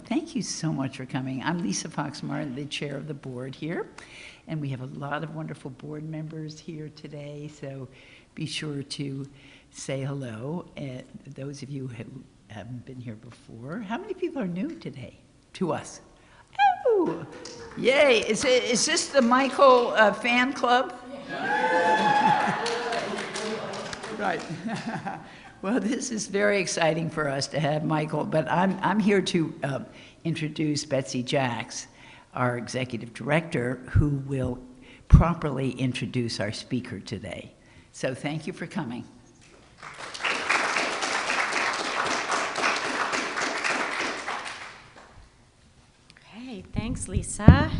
Thank you so much for coming. I'm Lisa Fox-Martin, the chair of the board here, and we have a lot of wonderful board members here today, so be sure to say hello. Those of you who haven't been here before, how many people are new today to us? Oh, yay. Is this the Michael fan club? Right. Well, this is very exciting for us to have Michael, but I'm here to introduce Betsy Jacks, our executive director, who will properly introduce our speaker today. So thank you for coming. Okay, thanks, Lisa.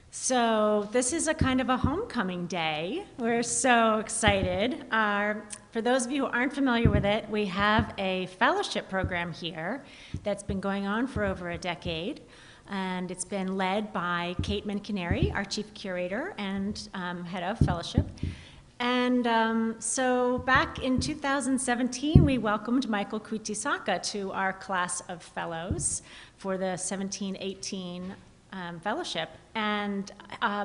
So this is a kind of a homecoming day. We're so excited. For those of you who aren't familiar with it, we have a fellowship program here that's been going on for over a decade, and it's been led by Kate Mincaneri, our chief curator and head of fellowship. And so back in 2017, we welcomed Michael Quituisaca to our class of fellows for the 17-18 fellowship. And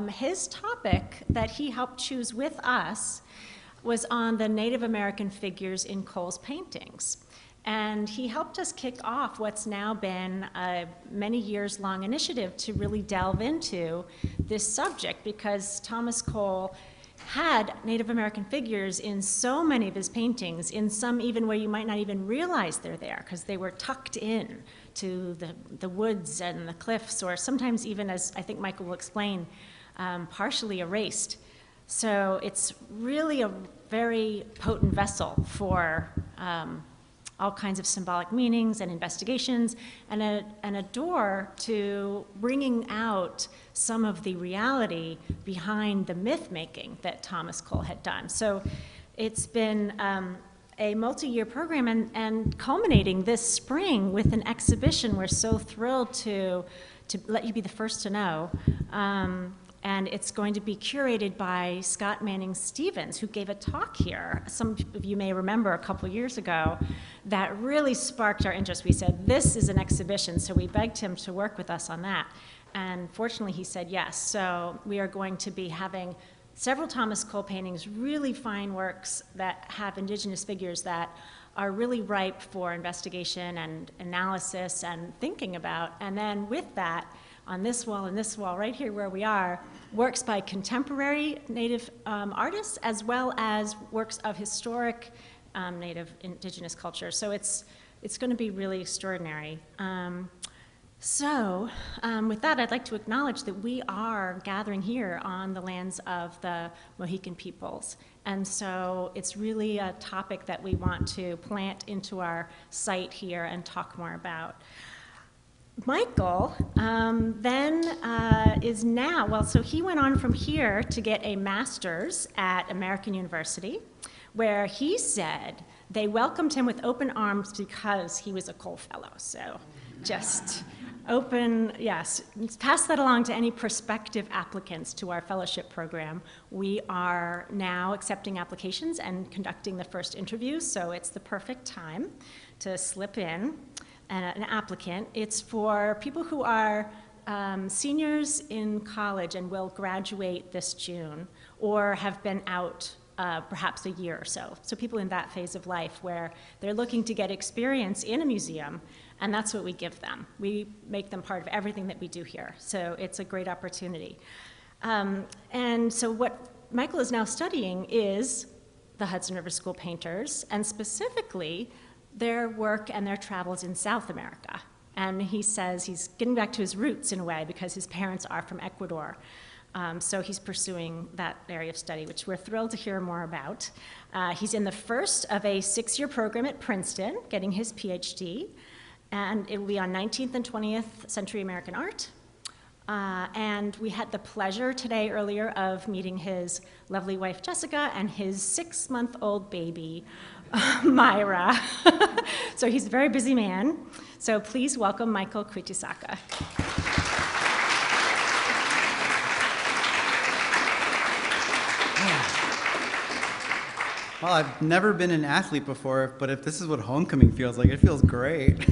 his topic that he helped choose with us was on the Native American figures in Cole's paintings. And he helped us kick off what's now been a many years long initiative to really delve into this subject, because Thomas Cole had Native American figures in so many of his paintings, in some even where you might not even realize they're there because they were tucked in to the woods and the cliffs, or sometimes even, as I think Michael will explain, partially erased. So it's really a very potent vessel for all kinds of symbolic meanings and investigations, and a door to bringing out some of the reality behind the myth-making that Thomas Cole had done. So it's been a multi-year program, and culminating this spring with an exhibition we're so thrilled to let you be the first to know. And it's going to be curated by Scott Manning Stevens, who gave a talk here, some of you may remember a couple years ago, that really sparked our interest. We said, this is an exhibition, so we begged him to work with us on that. And fortunately, he said yes. So we are going to be having several Thomas Cole paintings, really fine works that have indigenous figures that are really ripe for investigation and analysis and thinking about. And then with that, on this wall and this wall right here where we are, works by contemporary Native artists, as well as works of historic Native indigenous culture. So it's going to be really extraordinary. With that, I'd like to acknowledge that we are gathering here on the lands of the Mohican peoples. And so it's really a topic that we want to plant into our site here and talk more about. Michael is now, well, so he went on from here to get a master's at American University, where he said they welcomed him with open arms because he was a Cole Fellow. So just open, yes, pass that along to any prospective applicants to our fellowship program. We are now accepting applications and conducting the first interviews, so it's the perfect time to slip in an applicant. It's for people who are seniors in college and will graduate this June, or have been out perhaps a year or so. So people in that phase of life where they're looking to get experience in a museum, and that's what we give them. We make them part of everything that we do here. So it's a great opportunity. And so what Michael is now studying is the Hudson River School painters, and specifically their work and their travels in South America. And he says he's getting back to his roots in a way because his parents are from Ecuador. So he's pursuing that area of study, which we're thrilled to hear more about. He's in the first of a 6-year program at Princeton, getting his PhD, and it will be on 19th and 20th century American art. And we had the pleasure today earlier of meeting his lovely wife, Jessica, and his 6-month-old baby, Myra. So he's a very busy man. So please welcome Michael Quituisaca. Well, I've never been an athlete before, but if this is what homecoming feels like, it feels great.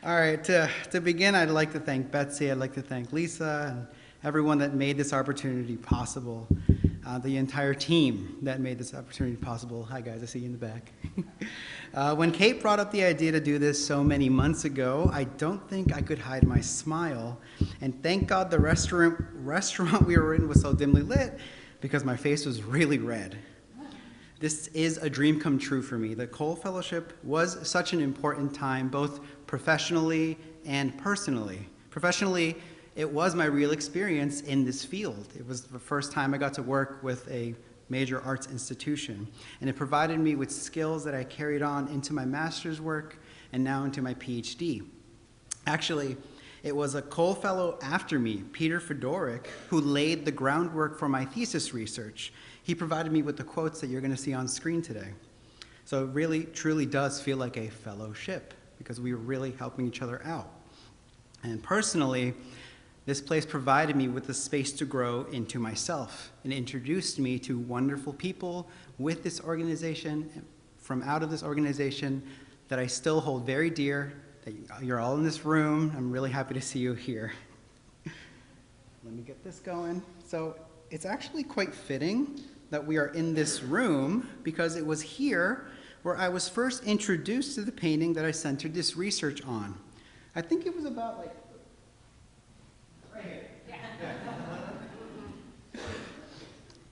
All right, to begin, I'd like to thank Betsy, I'd like to thank Lisa, and everyone that made this opportunity possible, the entire team that made this opportunity possible. Hi guys, I see you in the back. When Kate brought up the idea to do this so many months ago, I don't think I could hide my smile, and thank God the restaurant we were in was so dimly lit, because my face was really red. This is a dream come true for me. The Cole Fellowship was such an important time, both professionally and personally. Professionally, it was my real experience in this field. It was the first time I got to work with a major arts institution, and it provided me with skills that I carried on into my master's work and now into my PhD. Actually, it was a Cole Fellow after me, Peter Fedoric, who laid the groundwork for my thesis research. He provided me with the quotes that you're going to see on screen today. So it really, truly does feel like a fellowship because we were really helping each other out. And personally, this place provided me with the space to grow into myself and introduced me to wonderful people with this organization, from out of this organization, that I still hold very dear, that you're all in this room. I'm really happy to see you here. Let me get this going. So it's actually quite fitting that we are in this room because it was here where I was first introduced to the painting that I centered this research on. I think it was about like, right here. Yeah.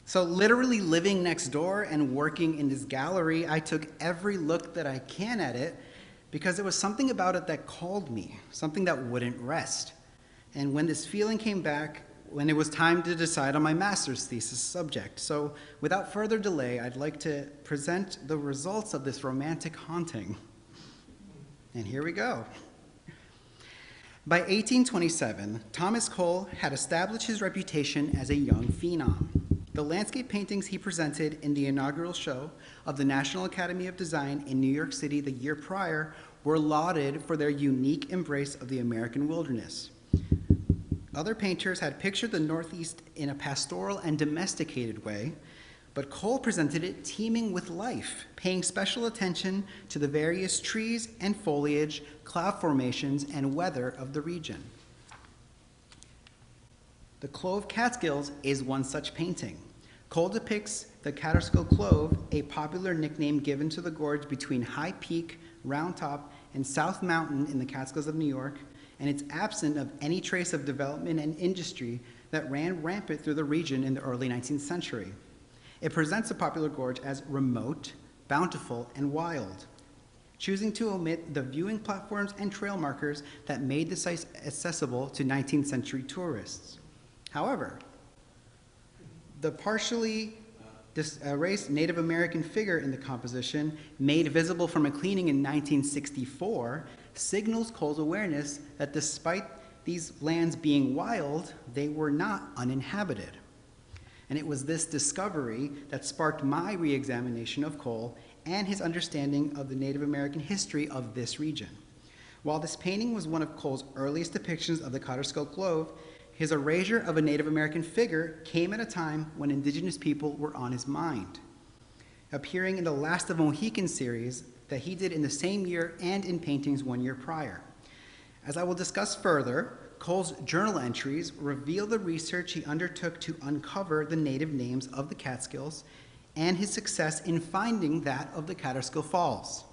So literally living next door and working in this gallery, I took every look that I can at it because there was something about it that called me, something that wouldn't rest. And when this feeling came back, when it was time to decide on my master's thesis subject. So without further delay, I'd like to present the results of this romantic haunting. And here we go. By 1827, Thomas Cole had established his reputation as a young phenom. The landscape paintings he presented in the inaugural show of the National Academy of Design in New York City the year prior were lauded for their unique embrace of the American wilderness. Other painters had pictured the Northeast in a pastoral and domesticated way, but Cole presented it teeming with life, paying special attention to the various trees and foliage, cloud formations, and weather of the region. The Clove Catskills is one such painting. Cole depicts the Catskill Clove, a popular nickname given to the gorge between High Peak, Round Top, and South Mountain in the Catskills of New York, and it's absent of any trace of development and industry that ran rampant through the region in the early 19th century. It presents the popular gorge as remote, bountiful, and wild, choosing to omit the viewing platforms and trail markers that made the site accessible to 19th century tourists. However, the partially erased Native American figure in the composition, made visible from a cleaning in 1964, signals Cole's awareness that despite these lands being wild, they were not uninhabited. And it was this discovery that sparked my re-examination of Cole and his understanding of the Native American history of this region. While this painting was one of Cole's earliest depictions of the Catskill Clove, his erasure of a Native American figure came at a time when indigenous people were on his mind. Appearing in the Last of Mohicans series that he did in the same year and in paintings 1 year prior. As I will discuss further, Cole's journal entries reveal the research he undertook to uncover the native names of the Catskills and his success in finding that of the Catskill Falls.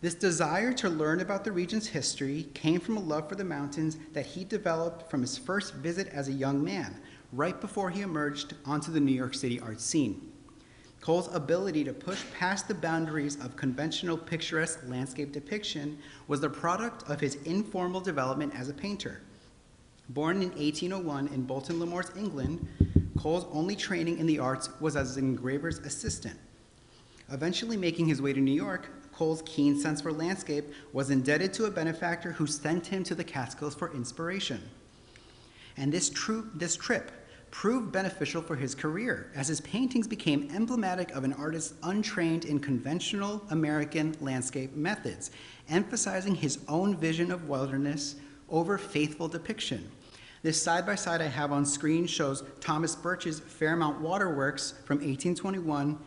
This desire to learn about the region's history came from a love for the mountains that he developed from his first visit as a young man, right before he emerged onto the New York City art scene. Cole's ability to push past the boundaries of conventional picturesque landscape depiction was the product of his informal development as a painter. Born in 1801 in Bolton le Moors, England, Cole's only training in the arts was as an engraver's assistant. Eventually making his way to New York, Cole's keen sense for landscape was indebted to a benefactor who sent him to the Catskills for inspiration. And this trip proved beneficial for his career, as his paintings became emblematic of an artist untrained in conventional American landscape methods, emphasizing his own vision of wilderness over faithful depiction. This side-by-side I have on screen shows Thomas Birch's Fairmount Waterworks from 1821,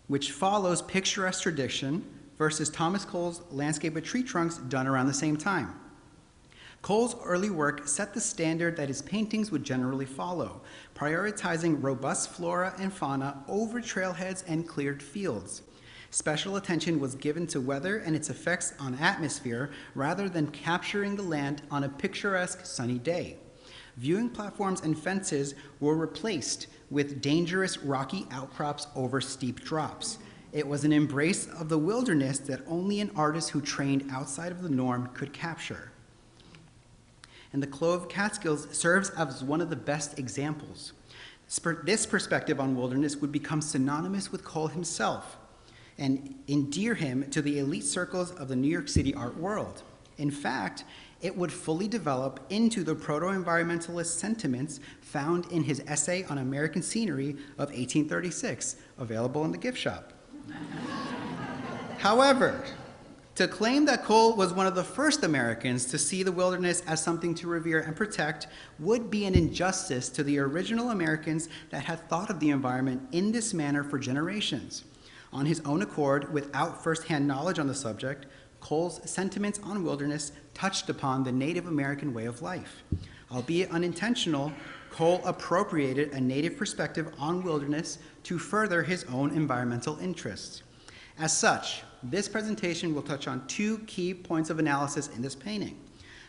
which follows picturesque tradition versus Thomas Cole's landscape of tree trunks done around the same time. Cole's early work set the standard that his paintings would generally follow, prioritizing robust flora and fauna over trailheads and cleared fields. Special attention was given to weather and its effects on atmosphere rather than capturing the land on a picturesque sunny day. Viewing platforms and fences were replaced with dangerous rocky outcrops over steep drops. It was an embrace of the wilderness that only an artist who trained outside of the norm could capture. And the Clove Catskills serves as one of the best examples. This perspective on wilderness would become synonymous with Cole himself and endear him to the elite circles of the New York City art world. In fact, it would fully develop into the proto-environmentalist sentiments found in his essay on American scenery of 1836, available in the gift shop. However, to claim that Cole was one of the first Americans to see the wilderness as something to revere and protect would be an injustice to the original Americans that had thought of the environment in this manner for generations. On his own accord, without firsthand knowledge on the subject, Cole's sentiments on wilderness touched upon the Native American way of life. Albeit unintentional, Cole appropriated a Native perspective on wilderness to further his own environmental interests. As such, this presentation will touch on two key points of analysis in this painting.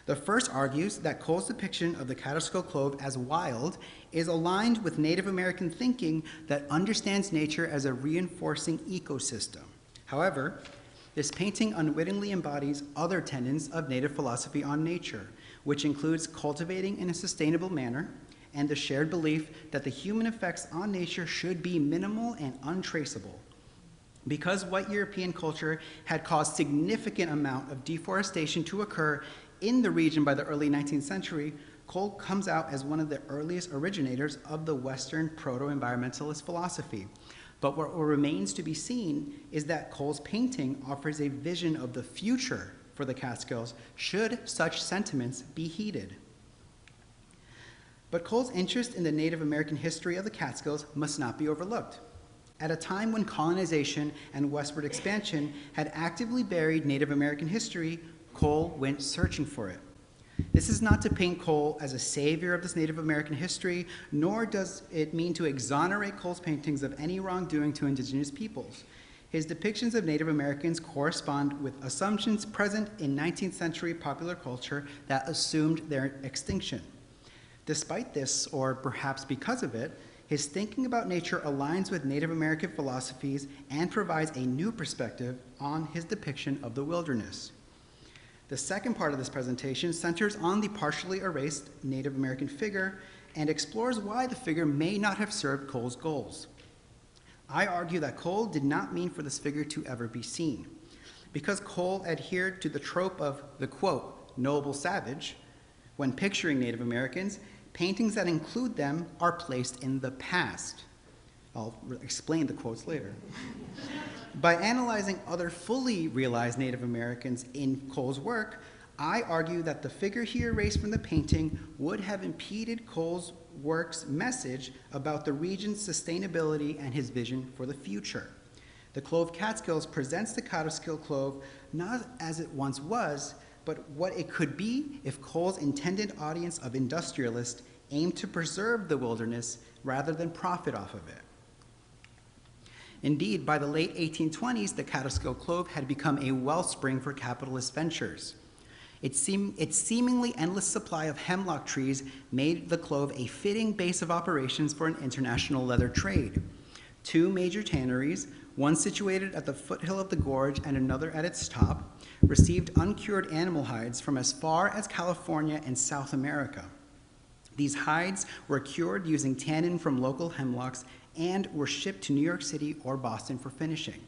The first argues that Cole's depiction of the Catskill Clove as wild is aligned with Native American thinking that understands nature as a reinforcing ecosystem. However, this painting unwittingly embodies other tenets of Native philosophy on nature, which includes cultivating in a sustainable manner and the shared belief that the human effects on nature should be minimal and untraceable. Because white European culture had caused significant amount of deforestation to occur in the region by the early 19th century, Cole comes out as one of the earliest originators of the Western proto-environmentalist philosophy. But what remains to be seen is that Cole's painting offers a vision of the future for the Catskills should such sentiments be heeded. But Cole's interest in the Native American history of the Catskills must not be overlooked. At a time when colonization and westward expansion had actively buried Native American history, Cole went searching for it. This is not to paint Cole as a savior of this Native American history, nor does it mean to exonerate Cole's paintings of any wrongdoing to indigenous peoples. His depictions of Native Americans correspond with assumptions present in 19th century popular culture that assumed their extinction. Despite this, or perhaps because of it, his thinking about nature aligns with Native American philosophies and provides a new perspective on his depiction of the wilderness. The second part of this presentation centers on the partially erased Native American figure and explores why the figure may not have served Cole's goals. I argue that Cole did not mean for this figure to ever be seen. Because Cole adhered to the trope of the, quote, noble savage, when picturing Native Americans, paintings that include them are placed in the past. I'll explain the quotes later. By analyzing other fully realized Native Americans in Cole's work, I argue that the figure he erased from the painting would have impeded Cole's work's message about the region's sustainability and his vision for the future. The Clove Catskills presents the Catskill Clove not as it once was, but what it could be if Cole's intended audience of industrialists aimed to preserve the wilderness rather than profit off of it. Indeed, by the late 1820s, the Catskill Clove had become a wellspring for capitalist ventures. Its seemingly endless supply of hemlock trees made the Clove a fitting base of operations for an international leather trade. Two major tanneries, one situated at the foothill of the gorge and another at its top, received uncured animal hides from as far as California and South America. These hides were cured using tannin from local hemlocks and were shipped to New York City or Boston for finishing.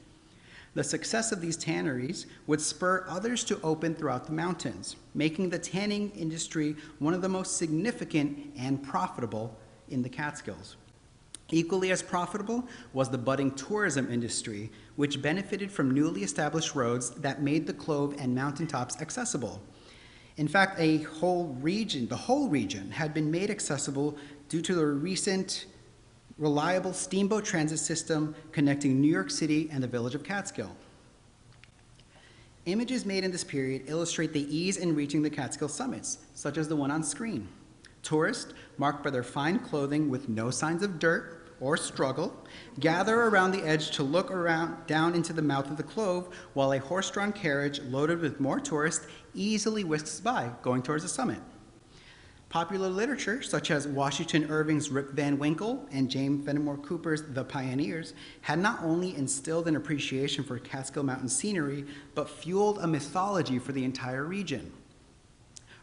The success of these tanneries would spur others to open throughout the mountains, making the tanning industry one of the most significant and profitable in the Catskills. Equally as profitable was the budding tourism industry, which benefited from newly established roads that made the Clove and mountaintops accessible. In fact, the whole region had been made accessible due to the recent reliable steamboat transit system connecting New York City and the village of Catskill. Images made in this period illustrate the ease in reaching the Catskill summits, such as the one on screen. Tourists, marked by their fine clothing with no signs of dirt or struggle, gather around the edge to look down into the mouth of the Clove, while a horse-drawn carriage loaded with more tourists easily whisks by, going towards the summit. Popular literature, such as Washington Irving's Rip Van Winkle and James Fenimore Cooper's The Pioneers, had not only instilled an appreciation for Catskill Mountain scenery, but fueled a mythology for the entire region.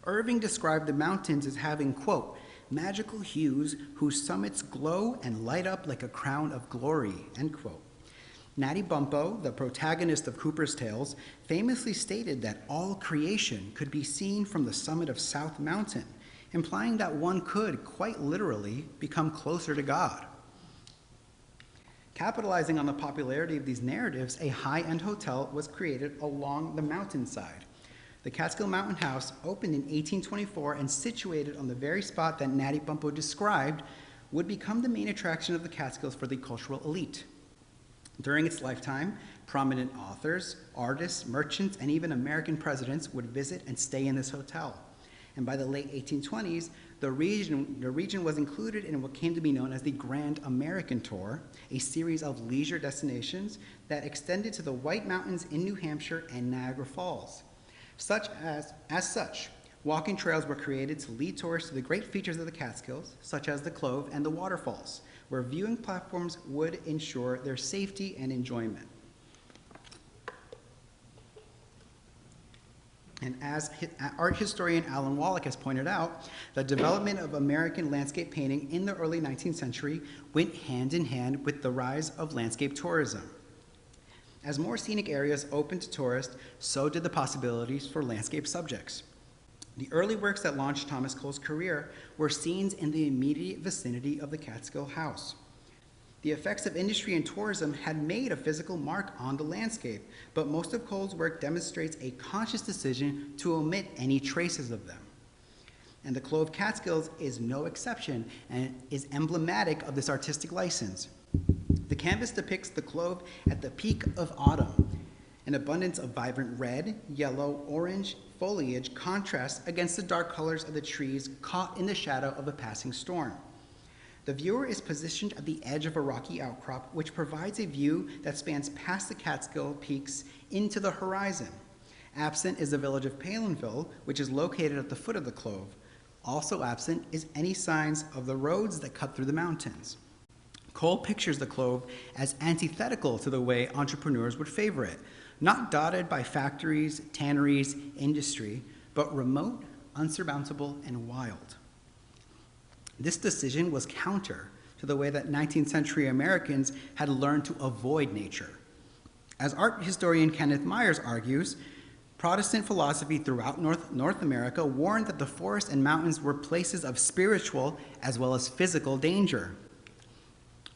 Irving described the mountains as having, quote, magical hues whose summits glow and light up like a crown of glory, end quote. Natty Bumppo, the protagonist of Cooper's tales, famously stated that all creation could be seen from the summit of South Mountain, implying that one could, quite literally, become closer to God. Capitalizing on the popularity of these narratives, a high-end hotel was created along the mountainside. The Catskill Mountain House opened in 1824 and situated on the very spot that Natty Bumppo described would become the main attraction of the Catskills for the cultural elite. During its lifetime, prominent authors, artists, merchants, and even American presidents would visit and stay in this hotel. And by the late 1820s, the region was included in what came to be known as the Grand American Tour, a series of leisure destinations that extended to the White Mountains in New Hampshire and Niagara Falls. As such, walking trails were created to lead tourists to the great features of the Catskills, such as the Clove and the waterfalls, where viewing platforms would ensure their safety and enjoyment. And as art historian Alan Wallach has pointed out, the development of American landscape painting in the early 19th century went hand in hand with the rise of landscape tourism. As more scenic areas opened to tourists, so did the possibilities for landscape subjects. The early works that launched Thomas Cole's career were scenes in the immediate vicinity of the Catskill House. The effects of industry and tourism had made a physical mark on the landscape, but most of Cole's work demonstrates a conscious decision to omit any traces of them. And the Clove Catskills is no exception and is emblematic of this artistic license. The canvas depicts the Clove at the peak of autumn. An abundance of vibrant red, yellow, orange foliage contrasts against the dark colors of the trees caught in the shadow of a passing storm. The viewer is positioned at the edge of a rocky outcrop, which provides a view that spans past the Catskill peaks into the horizon. Absent is the village of Palinville, which is located at the foot of the Clove. Also absent is any signs of the roads that cut through the mountains. Cole pictures the Clove as antithetical to the way entrepreneurs would favor it, not dotted by factories, tanneries, industry, but remote, unsurmountable, and wild. This decision was counter to the way that 19th century Americans had learned to avoid nature. As art historian Kenneth Myers argues, Protestant philosophy throughout North America warned that the forests and mountains were places of spiritual as well as physical danger.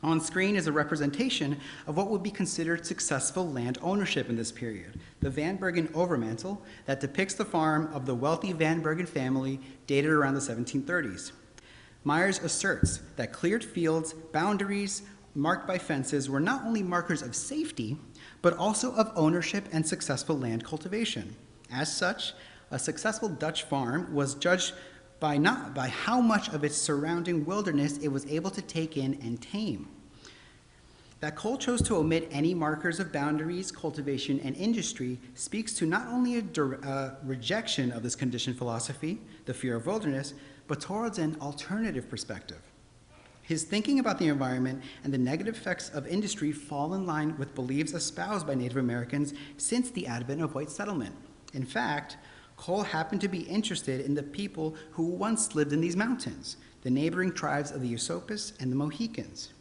On screen is a representation of what would be considered successful land ownership in this period, the Van Bergen Overmantel that depicts the farm of the wealthy Van Bergen family dated around the 1730s. Myers asserts that cleared fields, boundaries marked by fences were not only markers of safety, but also of ownership and successful land cultivation. As such, a successful Dutch farm was judged not by how much of its surrounding wilderness it was able to take in and tame. That Cole chose to omit any markers of boundaries, cultivation, and industry speaks to not only a rejection of this conditioned philosophy, the fear of wilderness, but towards an alternative perspective. His thinking about the environment and the negative effects of industry fall in line with beliefs espoused by Native Americans since the advent of white settlement. In fact, Cole happened to be interested in the people who once lived in these mountains, the neighboring tribes of the Yusopis and the Mohicans.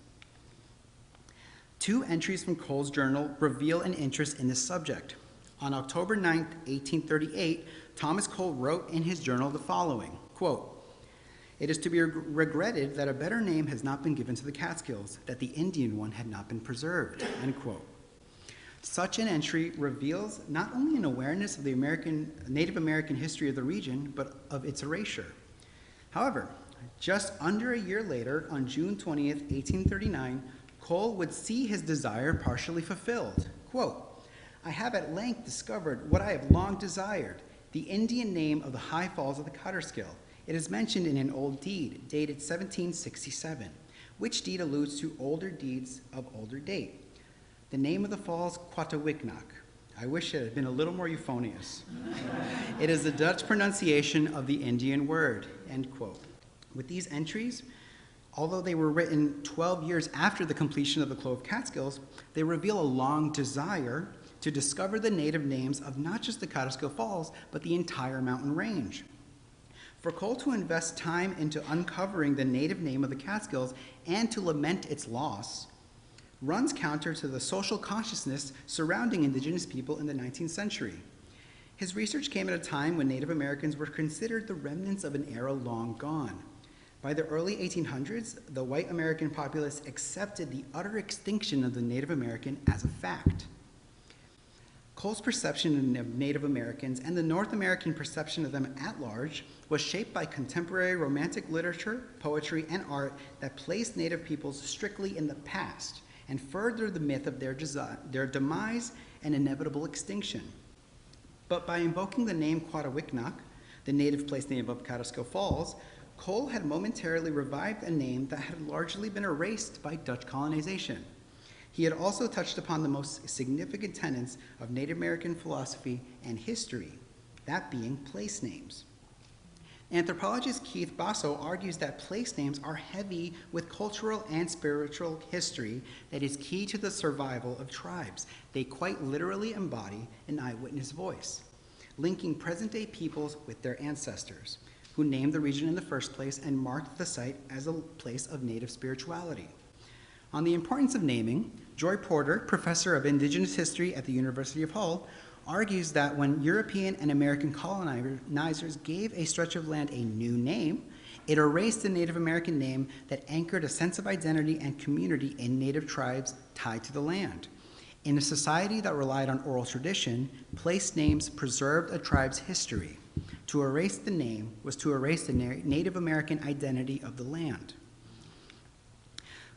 Two entries from Cole's journal reveal an interest in this subject. On October 9, 1838, Thomas Cole wrote in his journal the following, quote, "It is to be regretted that a better name has not been given to the Catskills, that the Indian one had not been preserved," end quote. Such an entry reveals not only an awareness of the Native American history of the region, but of its erasure. However, just under a year later, on June 20th, 1839, Cole would see his desire partially fulfilled. Quote, I have at length discovered what I have long desired, the Indian name of the high falls of the Catskill. It is mentioned in an old deed, dated 1767, which deed alludes to older deeds of older date. The name of the falls, Quituisaca. I wish it had been a little more euphonious. It is the Dutch pronunciation of the Indian word, end quote. With these entries, although they were written 12 years after the completion of the Clove Catskills, they reveal a long desire to discover the native names of not just the Catskill Falls, but the entire mountain range. For Cole to invest time into uncovering the native name of the Catskills and to lament its loss runs counter to the social consciousness surrounding indigenous people in the 19th century. His research came at a time when Native Americans were considered the remnants of an era long gone. By the early 1800s, the white American populace accepted the utter extinction of the Native American as a fact. Cole's perception of Native Americans and the North American perception of them at large was shaped by contemporary romantic literature, poetry, and art that placed Native peoples strictly in the past and furthered the myth of their demise and inevitable extinction. But by invoking the name Quituisaca, the native place name of Catskill Falls, Cole had momentarily revived a name that had largely been erased by Dutch colonization. He had also touched upon the most significant tenets of Native American philosophy and history, that being place names. Anthropologist Keith Basso argues that place names are heavy with cultural and spiritual history that is key to the survival of tribes. They quite literally embody an eyewitness voice, linking present-day peoples with their ancestors, who named the region in the first place and marked the site as a place of native spirituality. On the importance of naming, Joy Porter, professor of Indigenous History at the University of Hull, argues that when European and American colonizers gave a stretch of land a new name, it erased the Native American name that anchored a sense of identity and community in Native tribes tied to the land. In a society that relied on oral tradition, place names preserved a tribe's history. To erase the name was to erase the Native American identity of the land.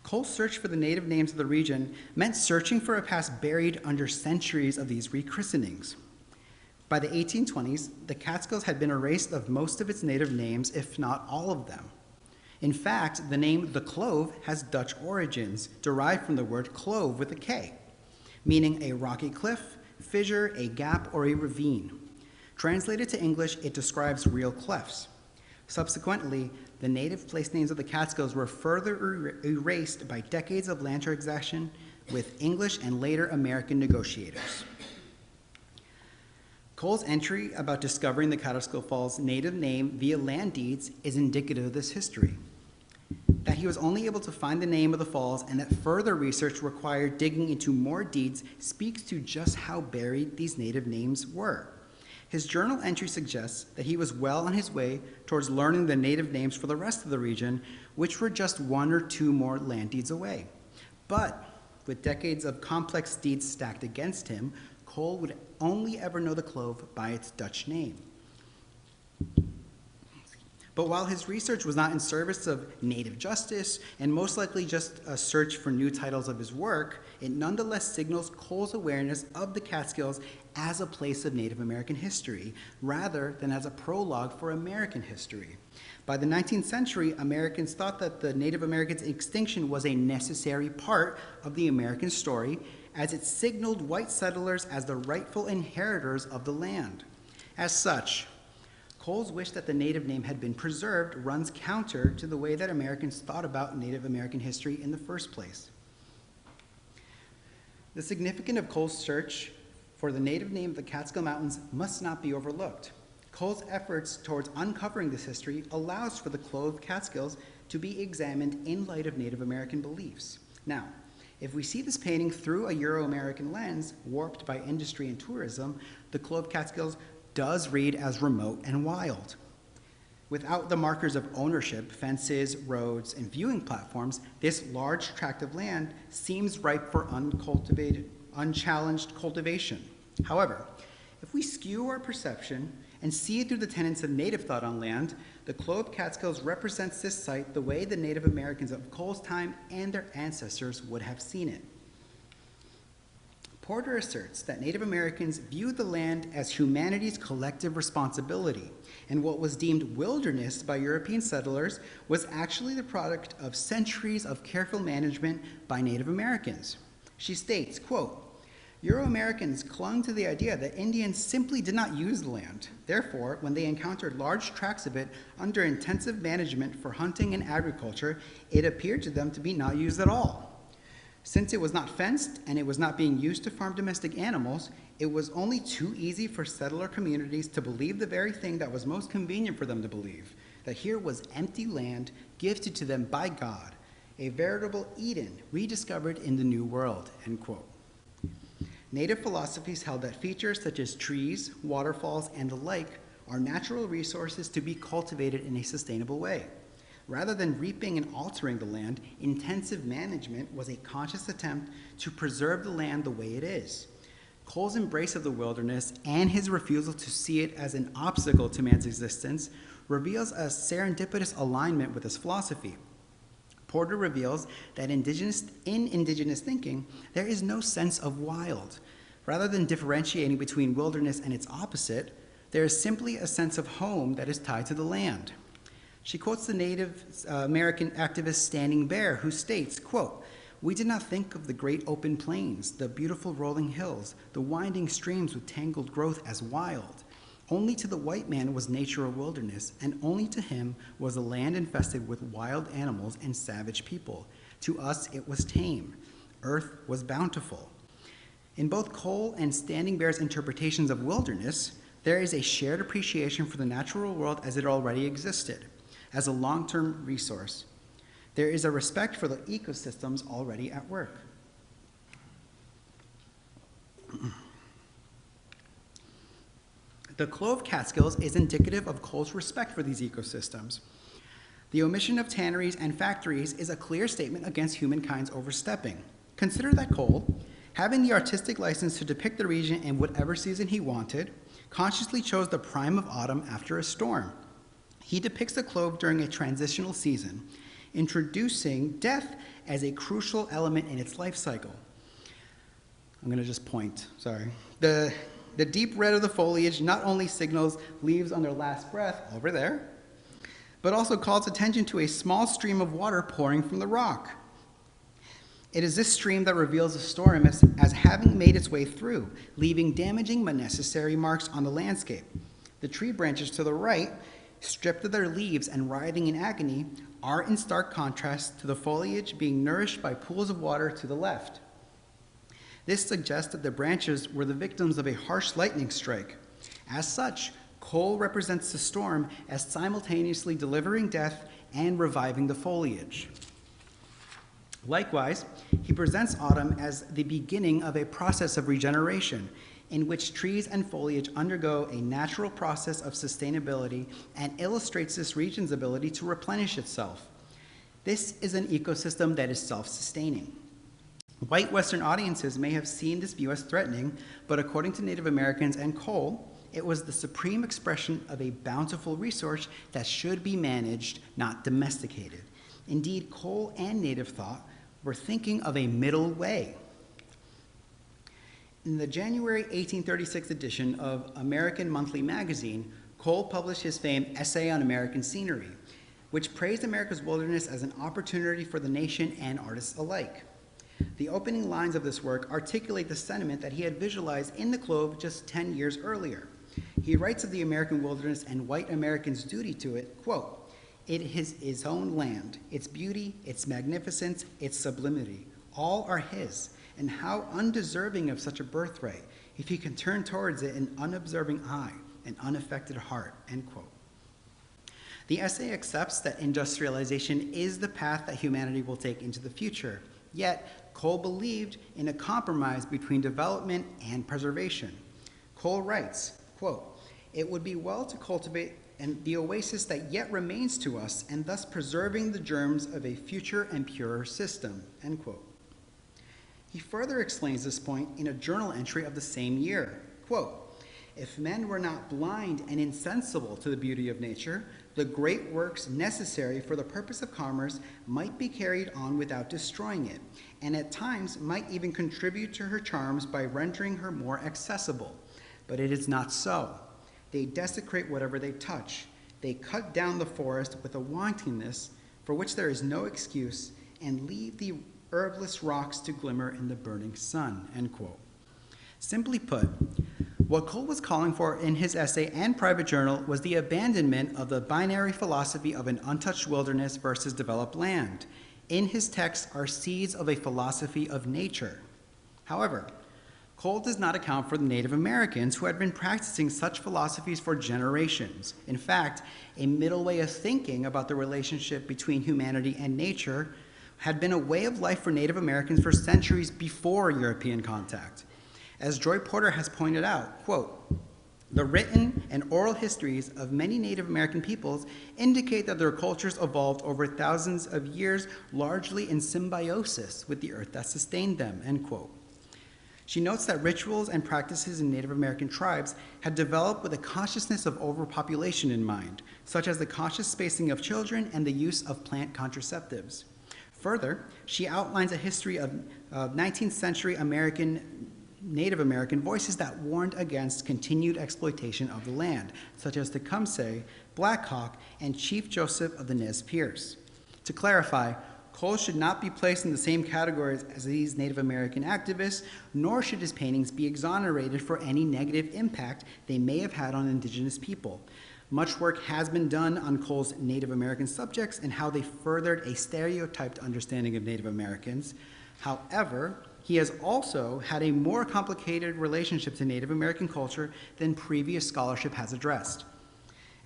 Cole's search for the native names of the region meant searching for a past buried under centuries of these rechristenings. By the 1820s, the Catskills had been erased of most of its native names, if not all of them. In fact, the name the Clove has Dutch origins, derived from the word clove with a K, meaning a rocky cliff, fissure, a gap, or a ravine. Translated to English, it describes real clefts. Subsequently, the native place names of the Catskills were further erased by decades of land transaction with English and later American negotiators. Cole's entry about discovering the Catskill Falls native name via land deeds is indicative of this history. That he was only able to find the name of the falls and that further research required digging into more deeds speaks to just how buried these native names were. His journal entry suggests that he was well on his way towards learning the native names for the rest of the region, which were just one or two more land deeds away. But with decades of complex deeds stacked against him, Cole would only ever know the Clove by its Dutch name. But while his research was not in service of native justice, and most likely just a search for new titles of his work, it nonetheless signals Cole's awareness of the Catskills as a place of Native American history, rather than as a prologue for American history. By the 19th century, Americans thought that the Native Americans' extinction was a necessary part of the American story, as it signaled white settlers as the rightful inheritors of the land. As such, Cole's wish that the native name had been preserved runs counter to the way that Americans thought about Native American history in the first place. The significance of Cole's search for the native name of the Catskill Mountains must not be overlooked. Cole's efforts towards uncovering this history allows for the Clove Catskills to be examined in light of Native American beliefs. Now, if we see this painting through a Euro-American lens, warped by industry and tourism, the Clove Catskills does read as remote and wild. Without the markers of ownership, fences, roads, and viewing platforms, this large tract of land seems ripe for unchallenged cultivation. However, if we skew our perception and see it through the tenets of native thought on land, the Clove Catskills represents this site the way the Native Americans of Cole's time and their ancestors would have seen it. Porter asserts that Native Americans viewed the land as humanity's collective responsibility, and what was deemed wilderness by European settlers was actually the product of centuries of careful management by Native Americans. She states, quote, Euro-Americans clung to the idea that Indians simply did not use the land. Therefore, when they encountered large tracts of it under intensive management for hunting and agriculture, it appeared to them to be not used at all. Since it was not fenced and it was not being used to farm domestic animals, it was only too easy for settler communities to believe the very thing that was most convenient for them to believe, that here was empty land gifted to them by God, a veritable Eden rediscovered in the New World, end quote. Native philosophies held that features such as trees, waterfalls, and the like are natural resources to be cultivated in a sustainable way. Rather than reaping and altering the land, intensive management was a conscious attempt to preserve the land the way it is. Cole's embrace of the wilderness and his refusal to see it as an obstacle to man's existence reveals a serendipitous alignment with his philosophy. Porter reveals that in indigenous thinking, there is no sense of wild. Rather than differentiating between wilderness and its opposite, there is simply a sense of home that is tied to the land. She quotes the Native American activist Standing Bear, who states, quote, we did not think of the great open plains, the beautiful rolling hills, the winding streams with tangled growth as wild. Only to the white man was nature a wilderness, and only to him was the land infested with wild animals and savage people. To us it was tame. Earth was bountiful. In both Cole and Standing Bear's interpretations of wilderness, there is a shared appreciation for the natural world as it already existed, as a long-term resource. There is a respect for the ecosystems already at work. The Clove Catskills is indicative of Cole's respect for these ecosystems. The omission of tanneries and factories is a clear statement against humankind's overstepping. Consider that Cole, having the artistic license to depict the region in whatever season he wanted, consciously chose the prime of autumn after a storm. He depicts the Clove during a transitional season, introducing death as a crucial element in its life cycle. I'm going to just point, sorry. The deep red of the foliage not only signals leaves on their last breath, over there, but also calls attention to a small stream of water pouring from the rock. It is this stream that reveals the storm as having made its way through, leaving damaging but necessary marks on the landscape. The tree branches to the right, stripped of their leaves and writhing in agony, are in stark contrast to the foliage being nourished by pools of water to the left. This suggests that the branches were the victims of a harsh lightning strike. As such, Cole represents the storm as simultaneously delivering death and reviving the foliage. Likewise, he presents autumn as the beginning of a process of regeneration, in which trees and foliage undergo a natural process of sustainability and illustrates this region's ability to replenish itself. This is an ecosystem that is self-sustaining. White Western audiences may have seen this view as threatening, but according to Native Americans and Cole, it was the supreme expression of a bountiful resource that should be managed, not domesticated. Indeed, Cole and Native thought were thinking of a middle way. In the January 1836 edition of American Monthly Magazine, Cole published his famed Essay on American Scenery, which praised America's wilderness as an opportunity for the nation and artists alike. The opening lines of this work articulate the sentiment that he had visualized in the Clove just 10 years earlier. He writes of the American wilderness and white Americans' duty to it, quote, "It is his own land, its beauty, its magnificence, its sublimity, all are his, and how undeserving of such a birthright if he can turn towards it an unobserving eye, an unaffected heart," end quote. The essay accepts that industrialization is the path that humanity will take into the future, yet Cole believed in a compromise between development and preservation. Cole writes, quote, "It would be well to cultivate the oasis that yet remains to us, and thus preserving the germs of a future and purer system," end quote. He further explains this point in a journal entry of the same year, quote, If men were not blind and insensible to the beauty of nature, the great works necessary for the purpose of commerce might be carried on without destroying it, and at times might even contribute to her charms by rendering her more accessible. But it is not so. They desecrate whatever they touch. They cut down the forest with a wantoness for which there is no excuse, and leave the herbless rocks to glimmer in the burning sun, end quote. Simply put, what Cole was calling for in his essay and private journal was the abandonment of the binary philosophy of an untouched wilderness versus developed land. In his text are seeds of a philosophy of nature. However, Cole does not account for the Native Americans who had been practicing such philosophies for generations. In fact, a middle way of thinking about the relationship between humanity and nature had been a way of life for Native Americans for centuries before European contact. As Joy Porter has pointed out, quote, "The written and oral histories of many Native American peoples indicate that their cultures evolved over thousands of years, largely in symbiosis with the earth that sustained them," end quote. She notes that rituals and practices in Native American tribes had developed with a consciousness of overpopulation in mind, such as the conscious spacing of children and the use of plant contraceptives. Further, she outlines a history of 19th century Native American voices that warned against continued exploitation of the land, such as Tecumseh, Black Hawk, and Chief Joseph of the Nez Perce. To clarify, Cole should not be placed in the same categories as these Native American activists, nor should his paintings be exonerated for any negative impact they may have had on indigenous people. Much work has been done on Cole's Native American subjects and how they furthered a stereotyped understanding of Native Americans. However, he has also had a more complicated relationship to Native American culture than previous scholarship has addressed.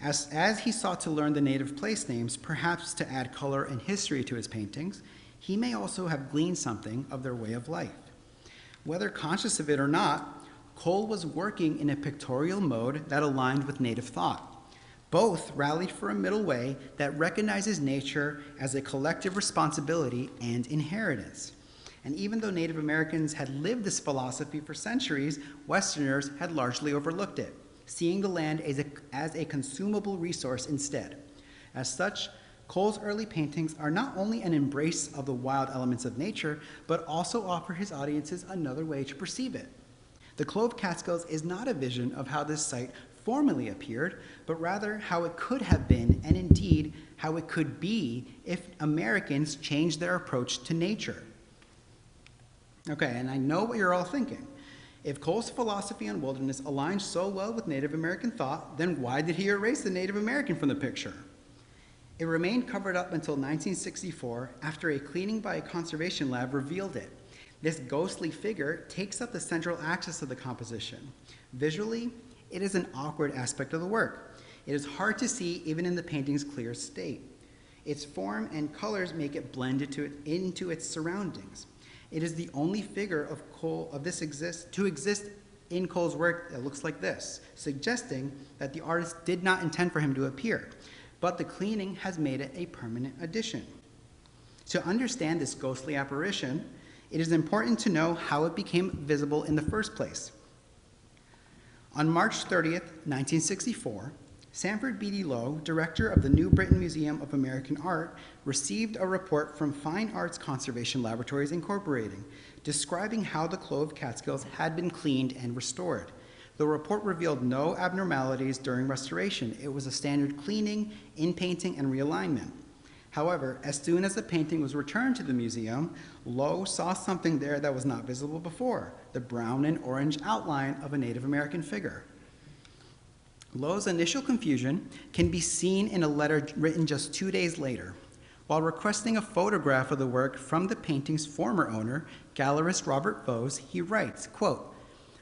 As he sought to learn the native place names, perhaps to add color and history to his paintings, he may also have gleaned something of their way of life. Whether conscious of it or not, Cole was working in a pictorial mode that aligned with native thought. Both rallied for a middle way that recognizes nature as a collective responsibility and inheritance. And even though Native Americans had lived this philosophy for centuries, Westerners had largely overlooked it, seeing the land as a consumable resource instead. As such, Cole's early paintings are not only an embrace of the wild elements of nature, but also offer his audiences another way to perceive it. The Clove Catskills is not a vision of how this site formally appeared, but rather how it could have been, and indeed how it could be if Americans changed their approach to nature. Okay, and I know what you're all thinking. If Cole's philosophy on wilderness aligns so well with Native American thought, then why did he erase the Native American from the picture? It remained covered up until 1964, after a cleaning by a conservation lab revealed it. This ghostly figure takes up the central axis of the composition. Visually, it is an awkward aspect of the work. It is hard to see even in the painting's clear state. Its form and colors make it blend into its surroundings. It is the only figure to exist in Cole's work that looks like this, suggesting that the artist did not intend for him to appear, but the cleaning has made it a permanent addition. To understand this ghostly apparition, it is important to know how it became visible in the first place. On March 30th, 1964, Sanford Beatty Lowe, director of the New Britain Museum of American Art, received a report from Fine Arts Conservation Laboratories Incorporated, describing how the Clove Catskills had been cleaned and restored. The report revealed no abnormalities during restoration. It was a standard cleaning, in-painting, and realignment. However, as soon as the painting was returned to the museum, Lowe saw something there that was not visible before, the brown and orange outline of a Native American figure. Lowe's initial confusion can be seen in a letter written just 2 days later. While requesting a photograph of the work from the painting's former owner, gallerist Robert Vose, he writes, quote,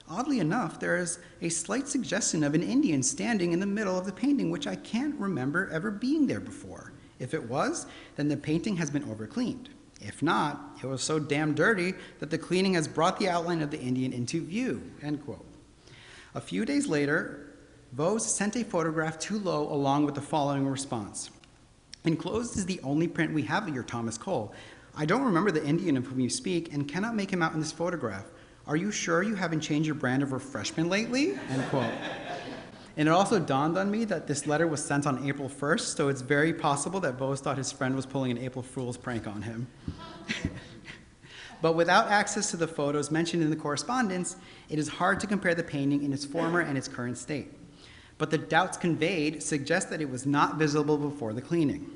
"Oddly enough, there is a slight suggestion of an Indian standing in the middle of the painting, which I can't remember ever being there before. If it was, then the painting has been overcleaned. If not, it was so damn dirty that the cleaning has brought the outline of the Indian into view," end quote. A few days later, Vose sent a photograph to Lowe along with the following response. "Enclosed is the only print we have of your Thomas Cole. I don't remember the Indian of whom you speak and cannot make him out in this photograph. "Are you sure you haven't changed your brand of refreshment lately?" End quote. And it also dawned on me that this letter was sent on April 1st, so it's very possible that Vose thought his friend was pulling an April Fool's prank on him. But without access to the photos mentioned in the correspondence, it is hard to compare the painting in its former and its current state. But the doubts conveyed suggest that it was not visible before the cleaning.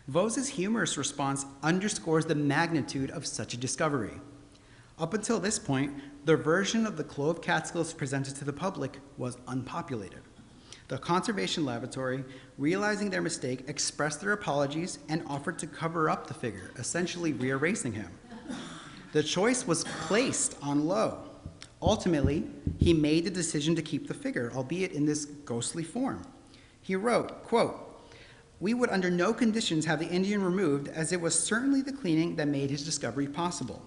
Vose's humorous response underscores the magnitude of such a discovery. Up until this point, the version of the Clove Catskills presented to the public was unpopulated. The Conservation Laboratory, realizing their mistake, expressed their apologies and offered to cover up the figure, essentially re-erasing him. The choice was placed on Lowe. Ultimately, he made the decision to keep the figure, albeit in this ghostly form. He wrote, quote, "We would under no conditions have the Indian removed, as it was certainly the cleaning that made his discovery possible.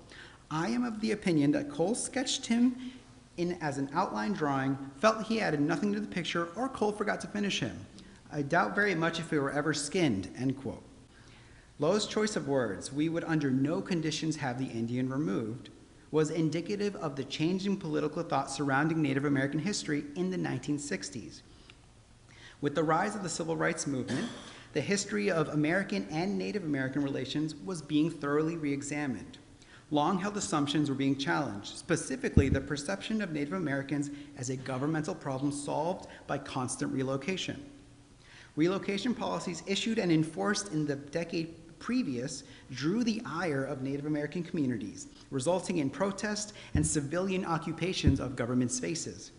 I am of the opinion that Cole sketched him in as an outline drawing, felt he added nothing to the picture, or Cole forgot to finish him. I doubt very much if it were ever skinned," end quote. Lowe's choice of words, "we would under no conditions have the Indian removed," was indicative of the changing political thought surrounding Native American history in the 1960s. With the rise of the Civil Rights Movement, the history of American and Native American relations was being thoroughly re-examined. Long-held assumptions were being challenged, specifically the perception of Native Americans as a governmental problem solved by constant relocation. Relocation policies issued and enforced in the decade previous drew the ire of Native American communities, resulting in protest and civilian occupations of government spaces.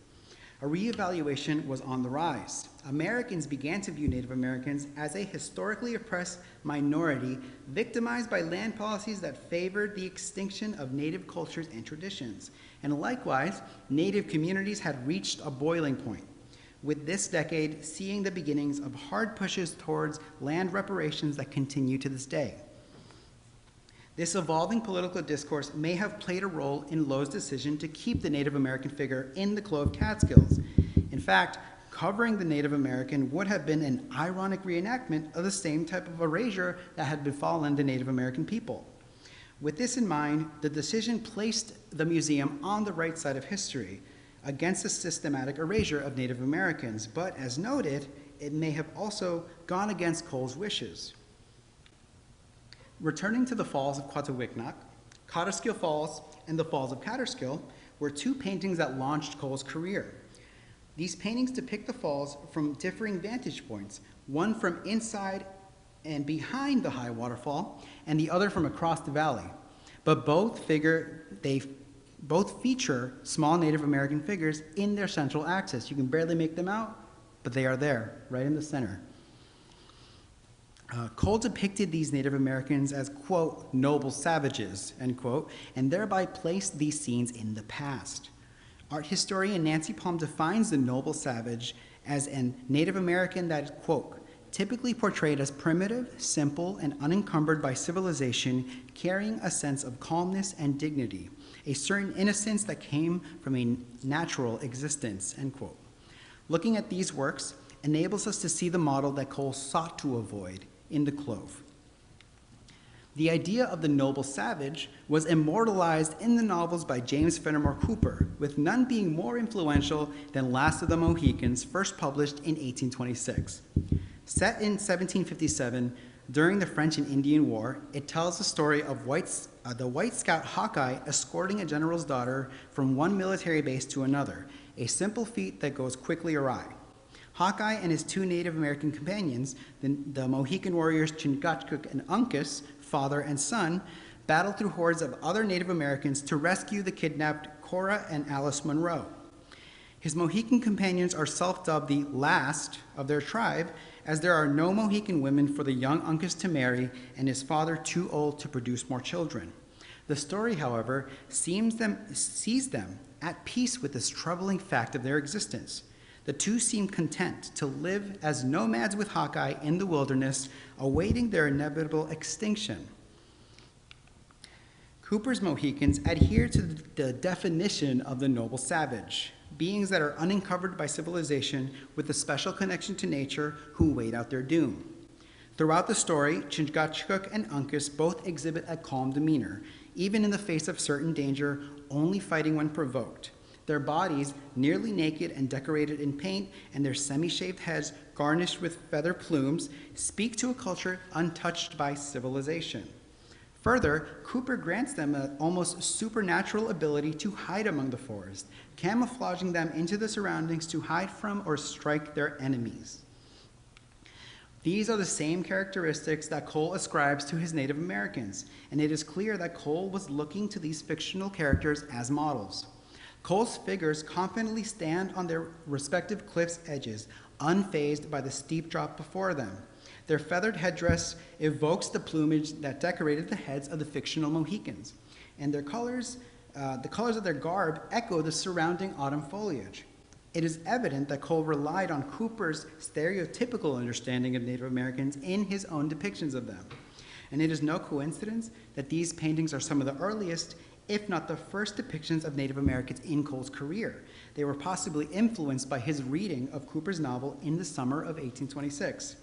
A reevaluation was on the rise. Americans began to view Native Americans as a historically oppressed minority victimized by land policies that favored the extinction of Native cultures and traditions. And likewise, Native communities had reached a boiling point, with this decade seeing the beginnings of hard pushes towards land reparations that continue to this day. This evolving political discourse may have played a role in Lowe's decision to keep the Native American figure in the Clove Catskills. In fact, covering the Native American would have been an ironic reenactment of the same type of erasure that had befallen the Native American people. With this in mind, the decision placed the museum on the right side of history against the systematic erasure of Native Americans, but as noted, it may have also gone against Cole's wishes. Returning to the Falls of Quituisaca, Catskill Falls and the Falls of Catskill were two paintings that launched Cole's career. These paintings depict the falls from differing vantage points, one from inside and behind the high waterfall, and the other from across the valley. But both feature small Native American figures in their central axis. You can barely make them out, but they are there, right in the center. Cole depicted these Native Americans as, quote, "noble savages," end quote, and thereby placed these scenes in the past. Art historian Nancy Palm defines the noble savage as a Native American that is, quote, "typically portrayed as primitive, simple, and unencumbered by civilization, carrying a sense of calmness and dignity, a certain innocence that came from a natural existence," end quote. Looking at these works enables us to see the model that Cole sought to avoid in the Clove. The idea of the noble savage was immortalized in the novels by James Fenimore Cooper, with none being more influential than Last of the Mohicans, first published in 1826. Set in 1757, during the French and Indian War, it tells the story of the White Scout Hawkeye escorting a general's daughter from one military base to another, a simple feat that goes quickly awry. Hawkeye and his two Native American companions, the Mohican warriors Chingachgook and Uncas, father and son, battle through hordes of other Native Americans to rescue the kidnapped Cora and Alice Monroe. His Mohican companions are self-dubbed the last of their tribe, as there are no Mohican women for the young Uncas to marry and his father too old to produce more children. The story, however, sees them at peace with this troubling fact of their existence. The two seem content to live as nomads with Hawkeye in the wilderness, awaiting their inevitable extinction. Cooper's Mohicans adhere to the definition of the noble savage, beings that are uncovered by civilization with a special connection to nature who wait out their doom. Throughout the story, Chingachgook and Uncas both exhibit a calm demeanor, even in the face of certain danger only fighting when provoked. Their bodies, nearly naked and decorated in paint, and their semi-shaved heads garnished with feather plumes, speak to a culture untouched by civilization. Further, Cooper grants them an almost supernatural ability to hide among the forest, camouflaging them into the surroundings to hide from or strike their enemies. These are the same characteristics that Cole ascribes to his Native Americans, and it is clear that Cole was looking to these fictional characters as models. Cole's figures confidently stand on their respective cliff's edges, unfazed by the steep drop before them. Their feathered headdress evokes the plumage that decorated the heads of the fictional Mohicans, and their colors, the colors of their garb echo the surrounding autumn foliage. It is evident that Cole relied on Cooper's stereotypical understanding of Native Americans in his own depictions of them. And it is no coincidence that these paintings are some of the earliest, if not the first depictions of Native Americans in Cole's career. They were possibly influenced by his reading of Cooper's novel in the summer of 1826.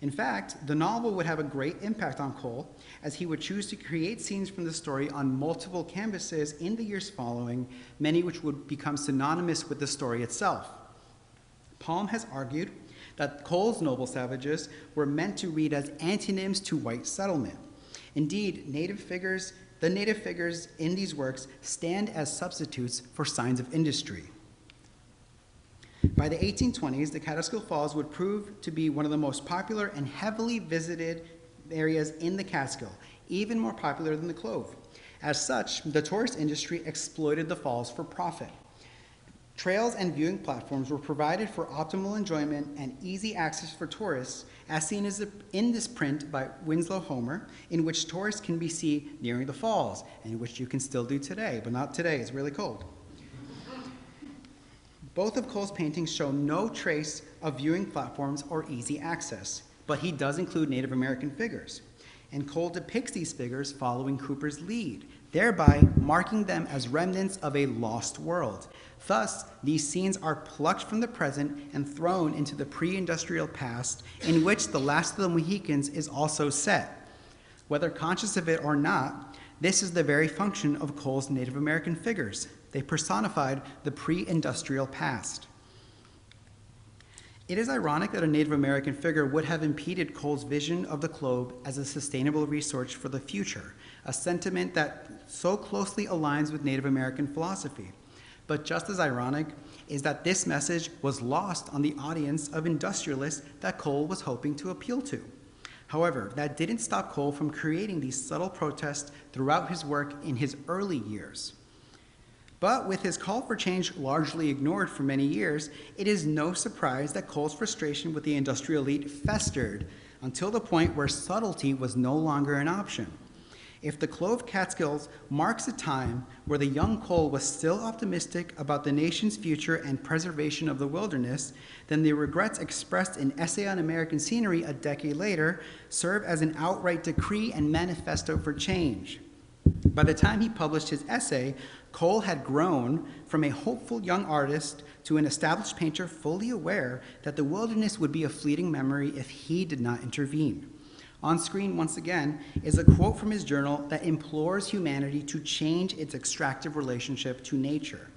In fact, the novel would have a great impact on Cole, as he would choose to create scenes from the story on multiple canvases in the years following, many which would become synonymous with the story itself. Palm has argued that Cole's noble savages were meant to read as antonyms to white settlement. Indeed, the native figures in these works stand as substitutes for signs of industry. By the 1820s, the Catskill Falls would prove to be one of the most popular and heavily visited areas in the Catskill, even more popular than the Clove. As such, the tourist industry exploited the falls for profit. Trails and viewing platforms were provided for optimal enjoyment and easy access for tourists, as seen in this print by Winslow Homer, in which tourists can be seen nearing the falls, and which you can still do today, but not today, it's really cold. Both of Cole's paintings show no trace of viewing platforms or easy access, but he does include Native American figures. And Cole depicts these figures following Cooper's lead, thereby marking them as remnants of a lost world. Thus, these scenes are plucked from the present and thrown into the pre-industrial past, in which the last of the Mohicans is also set. Whether conscious of it or not, this is the very function of Cole's Native American figures. They personified the pre-industrial past. It is ironic that a Native American figure would have impeded Cole's vision of the Clove as a sustainable resource for the future, a sentiment that so closely aligns with Native American philosophy. But just as ironic is that this message was lost on the audience of industrialists that Cole was hoping to appeal to. However, that didn't stop Cole from creating these subtle protests throughout his work in his early years. But with his call for change largely ignored for many years, it is no surprise that Cole's frustration with the industrial elite festered until the point where subtlety was no longer an option. If the Clove Catskills marks a time where the young Cole was still optimistic about the nation's future and preservation of the wilderness, then the regrets expressed in Essay on American Scenery a decade later serve as an outright decree and manifesto for change. By the time he published his essay, Cole had grown from a hopeful young artist to an established painter fully aware that the wilderness would be a fleeting memory if he did not intervene. On screen, once again, is a quote from his journal that implores humanity to change its extractive relationship to nature.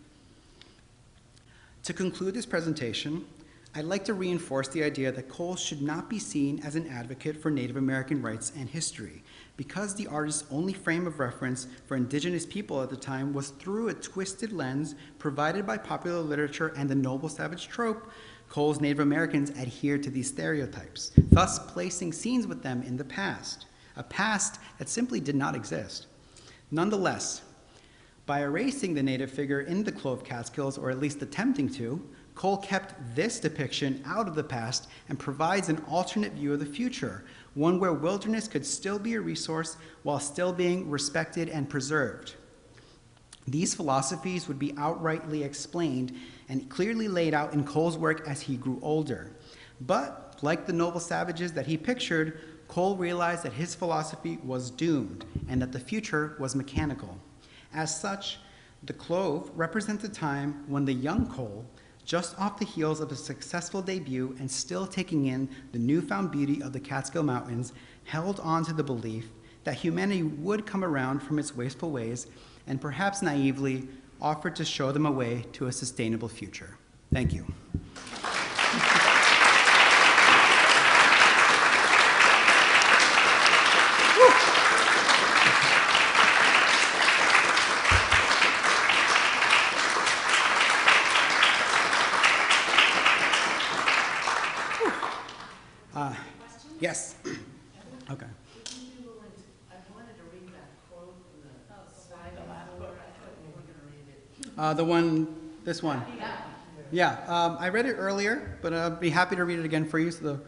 To conclude this presentation, I'd like to reinforce the idea that Cole should not be seen as an advocate for Native American rights and history, because the artist's only frame of reference for indigenous people at the time was through a twisted lens provided by popular literature and the noble savage trope. Cole's Native Americans adhered to these stereotypes, thus placing scenes with them in the past, a past that simply did not exist. Nonetheless, by erasing the native figure in the Clove Catskills, or at least attempting to, Cole kept this depiction out of the past and provides an alternate view of the future, one where wilderness could still be a resource while still being respected and preserved. These philosophies would be outrightly explained and clearly laid out in Cole's work as he grew older. But, like the noble savages that he pictured, Cole realized that his philosophy was doomed and that the future was mechanical. As such, the Clove represents a time when the young Cole, just off the heels of a successful debut and still taking in the newfound beauty of the Catskill Mountains, held on to the belief that humanity would come around from its wasteful ways and perhaps naively offered to show them a way to a sustainable future. Thank you. Yes. Okay. The one, this one. Yeah, I read it earlier, but I'd be happy to read it again for you. So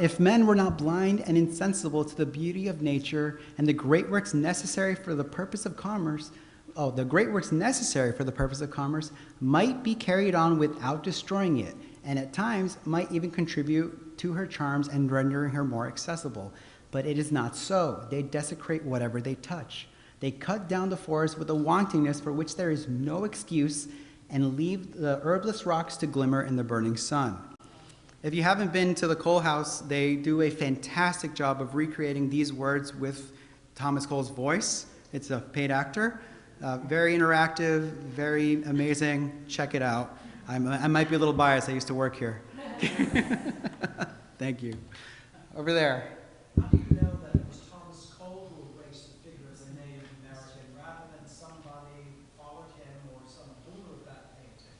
if men were not blind and insensible to the beauty of nature and the great works necessary for the purpose of commerce, the great works necessary for the purpose of commerce might be carried on without destroying it, and at times might even contribute to her charms and rendering her more accessible. But it is not so. They desecrate whatever they touch. They cut down the forest with a wantingness for which there is no excuse and leave the herbless rocks to glimmer in the burning sun. If you haven't been to the Cole House, they do a fantastic job of recreating these words with Thomas Cole's voice. It's a paid actor. Very interactive, very amazing. Check it out. I might be a little biased. I used to work here. Thank you. Over there. How do you know that it was Thomas Cole who erased the figure as a Native American rather than somebody followed him or some owner of that painting?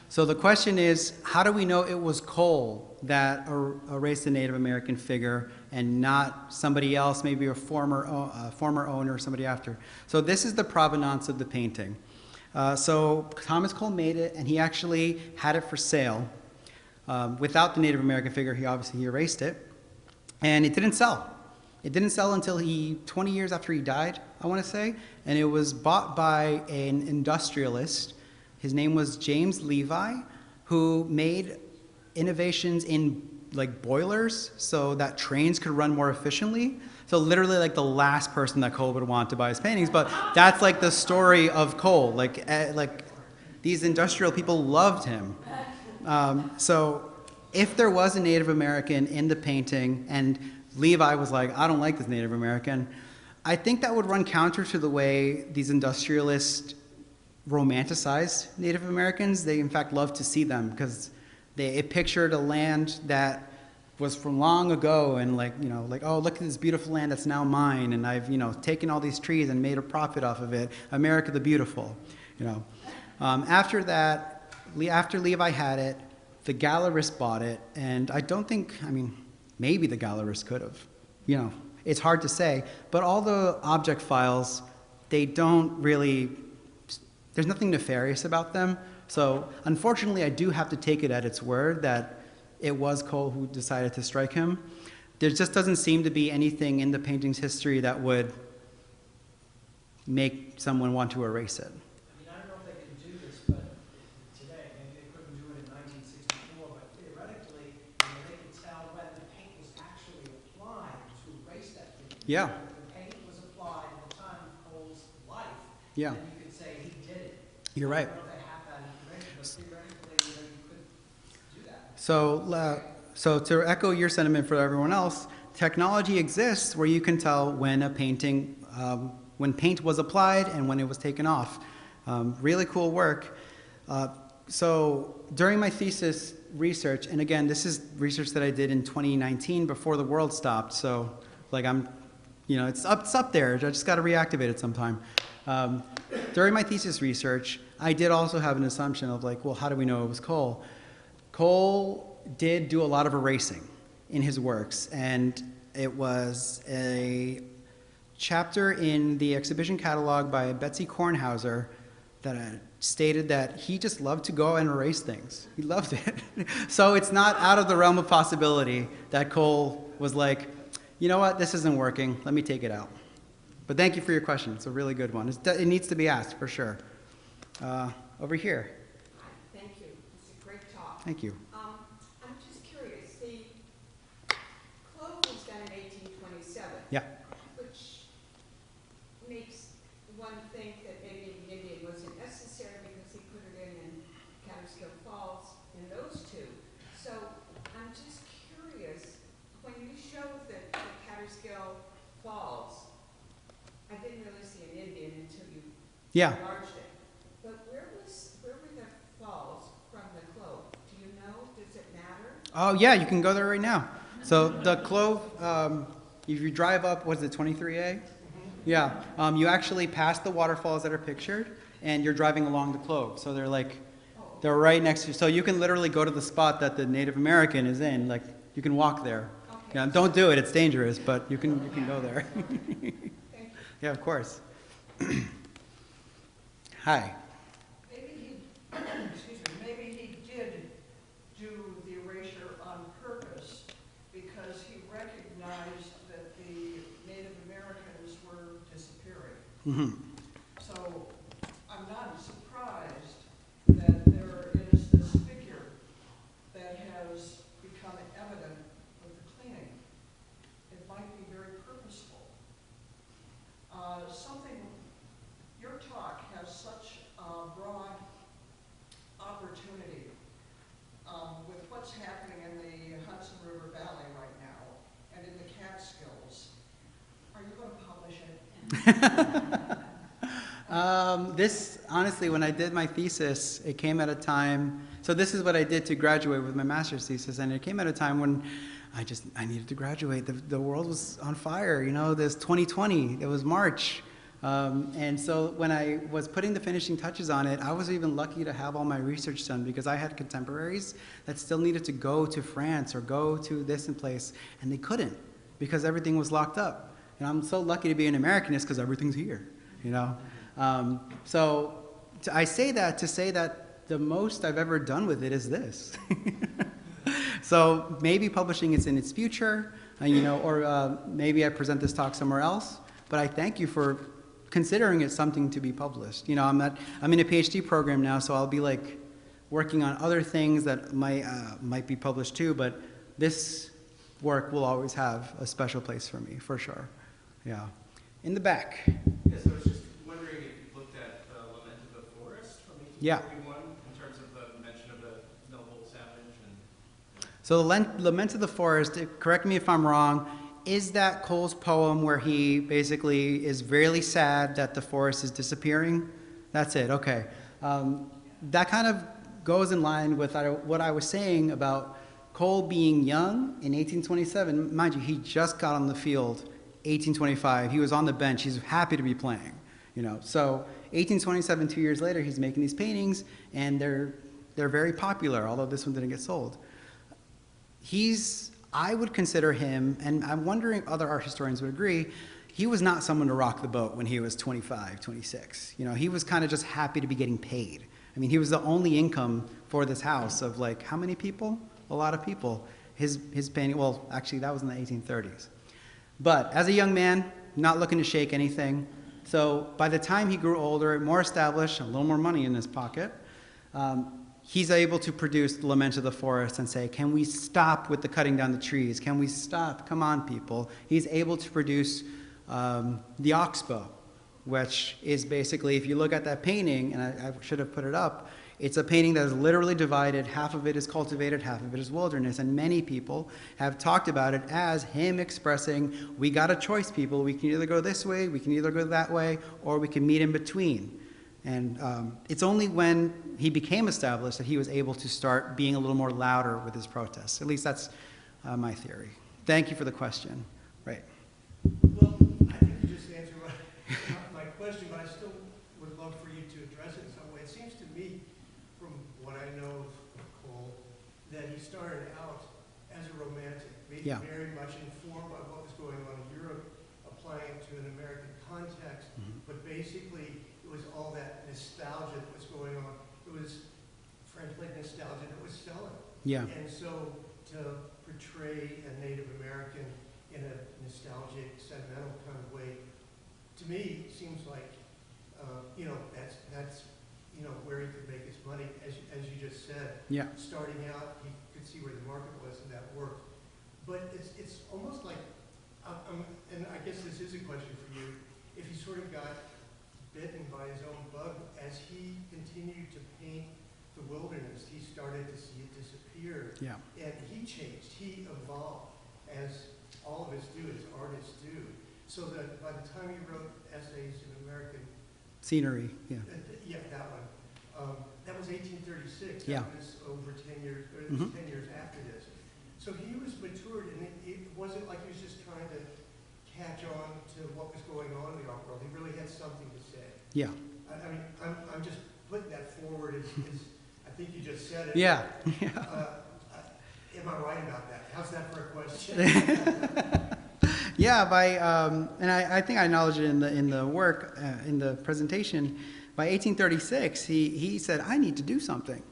So the question is, how do we know it was Cole that erased the Native American figure and not somebody else, maybe a former owner or somebody after? So this is the provenance of the painting. So Thomas Cole made it, and he actually had it for sale. Without the Native American figure, he erased it, and it didn't sell. It didn't sell until 20 years after he died, I want to say, and it was bought by an industrialist. His name was James Levi, who made innovations in like boilers so that trains could run more efficiently. So literally like the last person that Cole would want to buy his paintings, but that's like the story of Cole. Like these industrial people loved him. So if there was a Native American in the painting and Levi was like, I don't like this Native American, I think that would run counter to the way these industrialists romanticized Native Americans. They in fact loved to see them because it pictured a land that was from long ago and like, oh, look at this beautiful land that's now mine, and I've, taken all these trees and made a profit off of it. America the Beautiful, After that, after Levi had it, the gallerist bought it, and maybe the gallerist could have. It's hard to say, but all the object files, they don't really, there's nothing nefarious about them. So unfortunately, I do have to take it at its word that it was Cole who decided to strike him. There just doesn't seem to be anything in the painting's history that would make someone want to erase it. I don't know if they can do this, but today, maybe they couldn't do it in 1964, but theoretically, they could tell when the paint was actually applied to erase that figure. Yeah. The paint was applied at the time of Cole's life. Yeah. And you could say he did it. You're right. I don't know if they have that information, but theoretically, you could do that. So to echo your sentiment for everyone else, technology exists where you can tell when a painting, when paint was applied and when it was taken off. Really cool work. So during my thesis research, and again, this is research that I did in 2019 before the world stopped. So like it's up there. I just got to reactivate it sometime. During my thesis research, I did also have an assumption of like, well, how do we know it was Cole? Cole did do a lot of erasing in his works, and it was a chapter in the exhibition catalog by Betsy Kornhauser that stated that he just loved to go and erase things. He loved it. So it's not out of the realm of possibility that Cole was like, you know what, this isn't working, let me take it out. But thank you for your question. It's a really good one. It needs to be asked, for sure. Over here. Thank you. It's a great talk. Thank you. I'm just curious. The Clove was done in 1827. Yeah. Which makes one think that maybe the Indian wasn't necessary because he put it in Catskill Falls and those two. So I'm just curious, when you showed the Catskill Falls, I didn't really see an Indian until you Yeah. Enlarged it. But where were the falls from the Clove? Do you know? Does it matter? Oh, yeah, you can go there right now. So the Clove, if you drive up, what's it, 23A? Yeah, you actually pass the waterfalls that are pictured, and you're driving along the Clove. So they're right next to you. So you can literally go to the spot that the Native American is in. Like, you can walk there. Okay. Yeah, don't do it, it's dangerous, but you can go there. Thank you. Yeah, of course. Hi. Maybe he, excuse me, maybe he did do the erasure on purpose because he recognized that the Native Americans were disappearing. Mm-hmm. So I'm not surprised that there is this figure that has become evident with the cleaning. It might be very purposeful. Your talk has such a broad opportunity with what's happening in the Hudson River Valley right now and in the Catskills. Are you going to publish it? This, honestly, when I did my thesis, it came at a time, so this is what I did to graduate with my master's thesis, and it came at a time when I needed to graduate. The world was on fire, you know, this 2020, it was March. And so when I was putting the finishing touches on it, I was even lucky to have all my research done because I had contemporaries that still needed to go to France or go to this place, and they couldn't because everything was locked up. And I'm so lucky to be an Americanist because everything's here, you know. I say that to say that the most I've ever done with it is this. So maybe publishing is in its future, you know, or maybe I present this talk somewhere else. But I thank you for considering it something to be published. You know, I'm in a PhD program now, so I'll be like working on other things that might be published too. But this work will always have a special place for me, for sure. Yeah. In the back. Yes, I was just wondering if you looked at Lament of the Forest from 1841 in terms of the mention of the noble savage. So Lament of the Forest, correct me if I'm wrong, is that Cole's poem where he basically is really sad that the forest is disappearing? That's it, okay. That kind of goes in line with what I was saying about Cole being young in 1827. Mind you, he just got on the field 1825. He was on the bench. He's happy to be playing, you know. So 1827, 2 years later, he's making these paintings, and they're very popular, although this one didn't get sold. I would consider him, and I'm wondering if other art historians would agree, he was not someone to rock the boat when he was 25, 26. You know, he was kind of just happy to be getting paid. I mean, he was the only income for this house of like, how many people? A lot of people. His painting, well, actually that was in the 1830s. But as a young man, not looking to shake anything. So by the time he grew older, more established, a little more money in his pocket, he's able to produce the Lament of the Forest and say, can we stop with the cutting down the trees? Can we stop? Come on, people. He's able to produce the Oxbow, which is basically, if you look at that painting, and I should have put it up, it's a painting that is literally divided. Half of it is cultivated, half of it is wilderness. And many people have talked about it as him expressing, we got a choice, people. We can either go this way, we can either go that way, or we can meet in between. And it's only when he became established that he was able to start being a little more louder with his protests. At least that's my theory. Thank you for the question. Right. Well, I think you just answered my question, but I still would love for you to address it in some way. It seems to me, from what I know of Cole, that he started out as a romantic, maybe very much informed by what was going on in Europe, applying it to an American context, but basically it was all that nostalgia that was going on. It was, frankly, nostalgia that was selling. Yeah. And so to portray a Native American in a nostalgic, sentimental kind of way, to me, seems like, you know, that's you know, where he could make his money, as you just said. Yeah. Starting out, he could see where the market was, and that worked. But it's almost like, and I guess this is a question for you, if he sort of got bitten by his own bug, as he continued to paint the wilderness, he started to see it disappear. Yeah. And he changed, he evolved, as all of us do, as artists do. So that by the time he wrote Essays in American Scenery, yeah. Yeah, that one. That was 1836. Yeah. That was over 10 years, or it was 10 years after this. So he was matured, and it wasn't like he was just trying to catch on to what was going on in the art world. He really had something to say. Yeah. I mean, I'm just putting that forward as I think you just said it. Yeah. Am I right about that? How's that for a question? Yeah, and I think I acknowledged it in the work, in the presentation. By 1836, he said, I need to do something.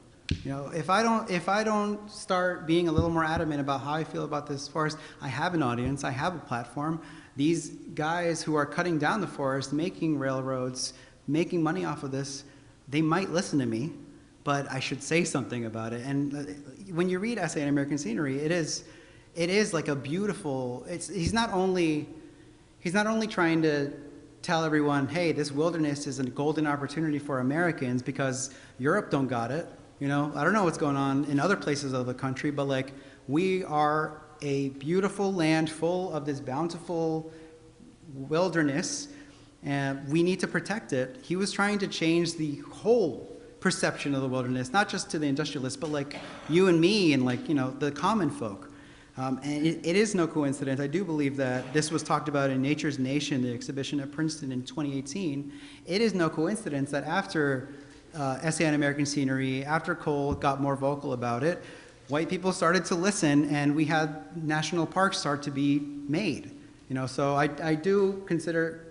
You know, if I don't start being a little more adamant about how I feel about this forest, I have an audience, I have a platform. These guys who are cutting down the forest, making railroads, making money off of this, they might listen to me, but I should say something about it. And when you read Essay on American Scenery, it is like a beautiful. He's not only trying to tell everyone, hey, this wilderness is a golden opportunity for Americans because Europe don't got it. You know, I don't know what's going on in other places of the country, but like we are a beautiful land full of this bountiful wilderness, and we need to protect it. He was trying to change the whole perception of the wilderness, not just to the industrialists, but like you and me and like, you know, the common folk. And it is no coincidence. I do believe that this was talked about in Nature's Nation, the exhibition at Princeton in 2018. It is no coincidence that after Essay on American Scenery, after Cole got more vocal about it, white people started to listen, and we had national parks start to be made. You know, so I do consider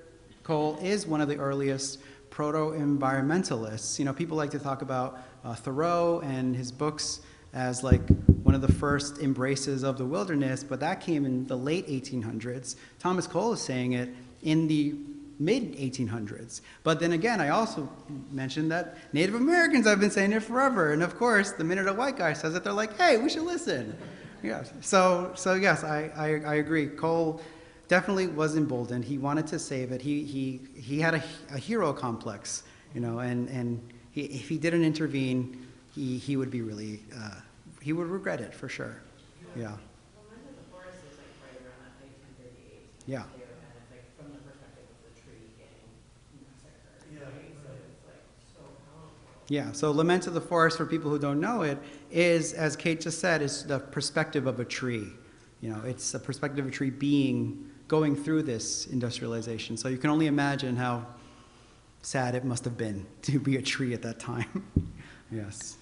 Cole is one of the earliest proto-environmentalists. You know, people like to talk about Thoreau and his books as like one of the first embraces of the wilderness, but that came in the late 1800s. Thomas Cole is saying it in the mid-1800s. But then again, I also mentioned that Native Americans have been saying it forever, and of course, the minute a white guy says it, they're like, hey, we should listen. Yeah. So yes, I agree. Cole definitely was emboldened. He wanted to save it. He had a hero complex, you know, and if he didn't intervene, he would be really, he would regret it for sure. Yeah. Well, Land of the Forest is like right around that 1938. Yeah. And it's like from the perspective of the tree getting massacred. Yeah. Right? So it's like so powerful. Yeah, so Lament of the Forest, for people who don't know it, is, as Kate just said, is the perspective of a tree. You know, it's a perspective of a tree going through this industrialization. So you can only imagine how sad it must have been to be a tree at that time. Yes.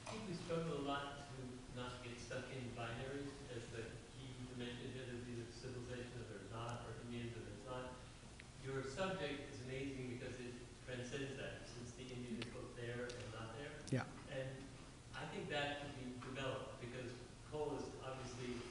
I think we struggle a lot to not get stuck in binaries as the key dimension here. There's either civilization or there's not, or Indians or there's not. Your subject is amazing because it transcends that, since the Indian is both there and not there. Yeah. And I think that could be developed because Cole is obviously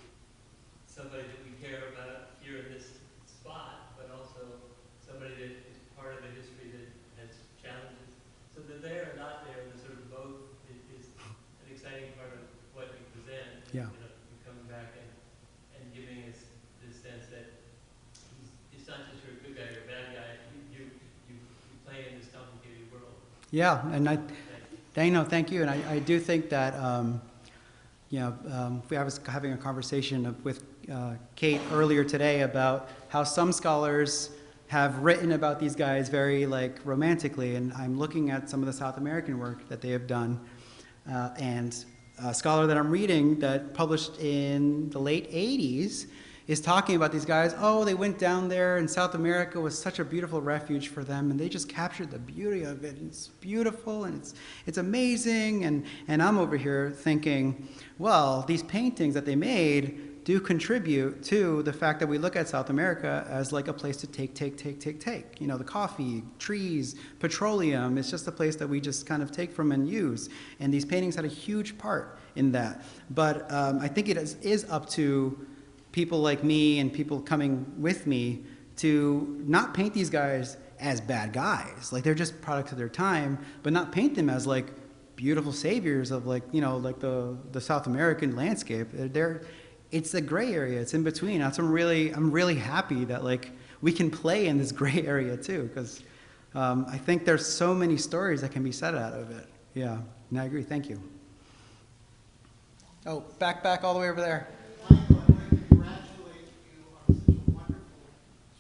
somebody that we care about here in this spot, but also somebody that is part of the history that has challenges. So the there and not there, the sort of both is an exciting part of what you present. Yeah. You know, you coming back and giving us this sense that it's not just you're a good guy or a bad guy. You play in this complicated world. Yeah, and thank you. And I do think that, you know, I was having a conversation with Kate earlier today about how some scholars have written about these guys very like romantically, and I'm looking at some of the South American work that they have done, and a scholar that I'm reading that published in the late 80s is talking about these guys. Oh, they went down there, and South America was such a beautiful refuge for them, and they just captured the beauty of it. It's beautiful, and it's amazing, and I'm over here thinking, well, these paintings that they made do contribute to the fact that we look at South America as like a place to take. You know, the coffee, trees, petroleum, it's just a place that we just kind of take from and use. And these paintings had a huge part in that. But I think it is up to people like me and people coming with me to not paint these guys as bad guys. Like they're just products of their time, but not paint them as like beautiful saviors of like, you know, like the South American landscape. It's a gray area. It's in between. I'm really happy that like we can play in this gray area too, because I think there's so many stories that can be said out of it. Yeah, and I agree. Thank you. Oh, back all the way over there. Michael, I'd like to congratulate you on such a wonderful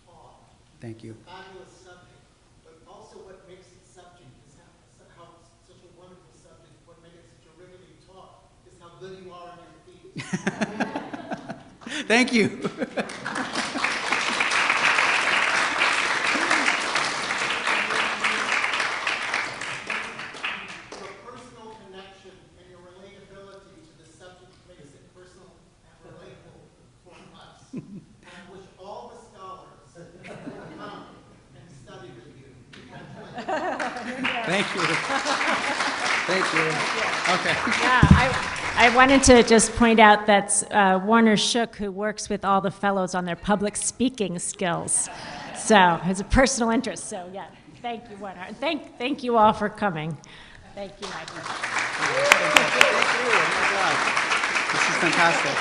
talk. Thank you. Fabulous subject. Thank you. Your personal connection and your relatability to the subject makes it personal and relatable for us. I wish all the scholars would come and study with you. Thank you. Thank you. Okay. Yeah, I wanted to just point out that's Warner Shook, who works with all the fellows on their public speaking skills. So it's a personal interest. So yeah, thank you, Warner. Thank you all for coming. Thank you, Michael. Thank you. Oh my God. This is fantastic.